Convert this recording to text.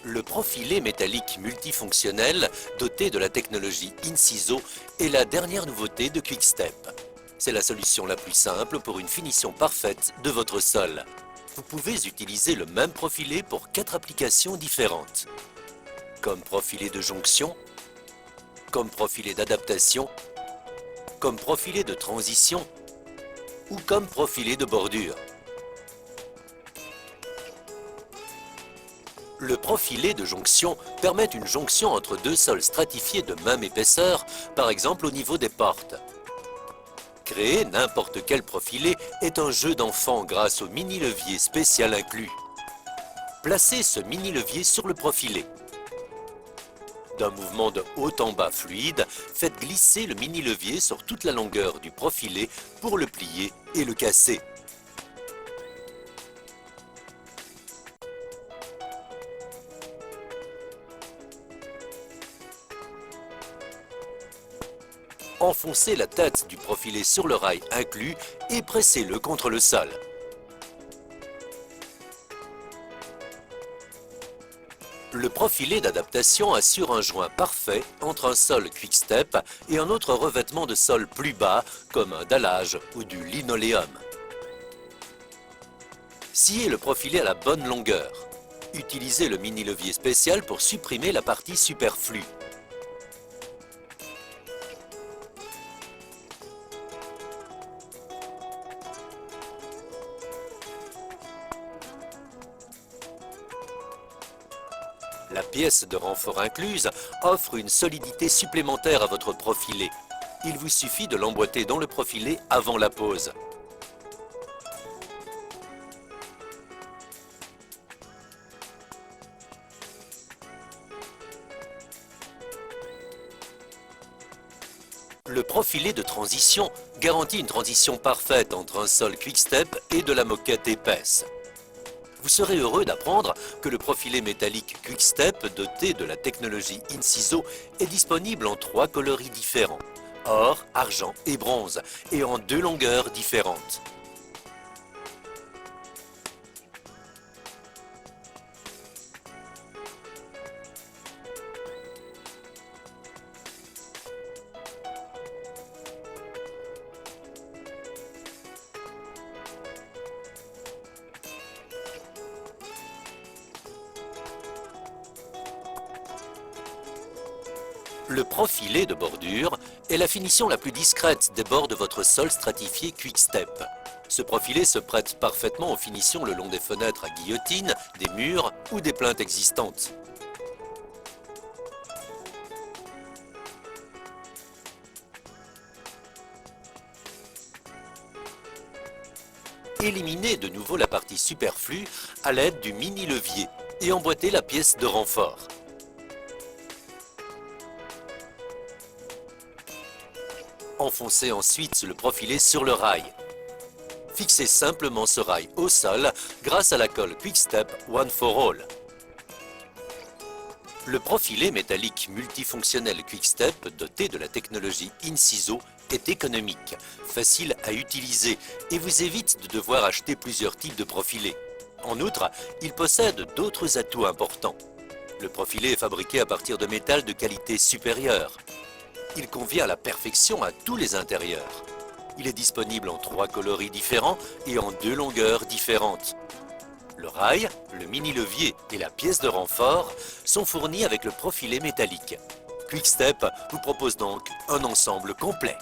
Le profilé métallique multifonctionnel, doté de la technologie Inciso, est la dernière nouveauté de Quick-Step. C'est la solution la plus simple pour une finition parfaite de votre sol. Vous pouvez utiliser le même profilé pour 4 applications différentes. Comme profilé de jonction, comme profilé d'adaptation, comme profilé de transition ou comme profilé de bordure. Le profilé de jonction permet une jonction entre deux sols stratifiés de même épaisseur, par exemple au niveau des portes. Créer n'importe quel profilé est un jeu d'enfant grâce au mini-levier spécial inclus. Placez ce mini-levier sur le profilé. D'un mouvement de haut en bas fluide, faites glisser le mini-levier sur toute la longueur du profilé pour le plier et le casser. Enfoncez la tête du profilé sur le rail inclus et pressez-le contre le sol. Le profilé d'adaptation assure un joint parfait entre un sol Quick-Step et un autre revêtement de sol plus bas, comme un dallage ou du linoléum. Sciez le profilé à la bonne longueur. Utilisez le mini-levier spécial pour supprimer la partie superflue. La pièce de renfort incluse offre une solidité supplémentaire à votre profilé. Il vous suffit de l'emboîter dans le profilé avant la pose. Le profilé de transition garantit une transition parfaite entre un sol Quick-Step et de la moquette épaisse. Vous serez heureux d'apprendre que le profilé métallique Quick-Step doté de la technologie Inciso est disponible en 3 coloris différents, or, argent et bronze, et en 2 longueurs différentes. Le profilé de bordure est la finition la plus discrète des bords de votre sol stratifié Quick-Step. Ce profilé se prête parfaitement aux finitions le long des fenêtres à guillotine, des murs ou des plinthes existantes. Éliminez de nouveau la partie superflue à l'aide du mini-levier et emboîtez la pièce de renfort. Enfoncez ensuite le profilé sur le rail. Fixez simplement ce rail au sol grâce à la colle Quick-Step One for All. Le profilé métallique multifonctionnel Quick-Step doté de la technologie Inciso est économique, facile à utiliser et vous évite de devoir acheter plusieurs types de profilés. En outre, il possède d'autres atouts importants. Le profilé est fabriqué à partir de métal de qualité supérieure. Il convient à la perfection à tous les intérieurs. Il est disponible en 3 coloris différents et en 2 longueurs différentes. Le rail, le mini-levier et la pièce de renfort sont fournis avec le profilé métallique. Quick-Step vous propose donc un ensemble complet.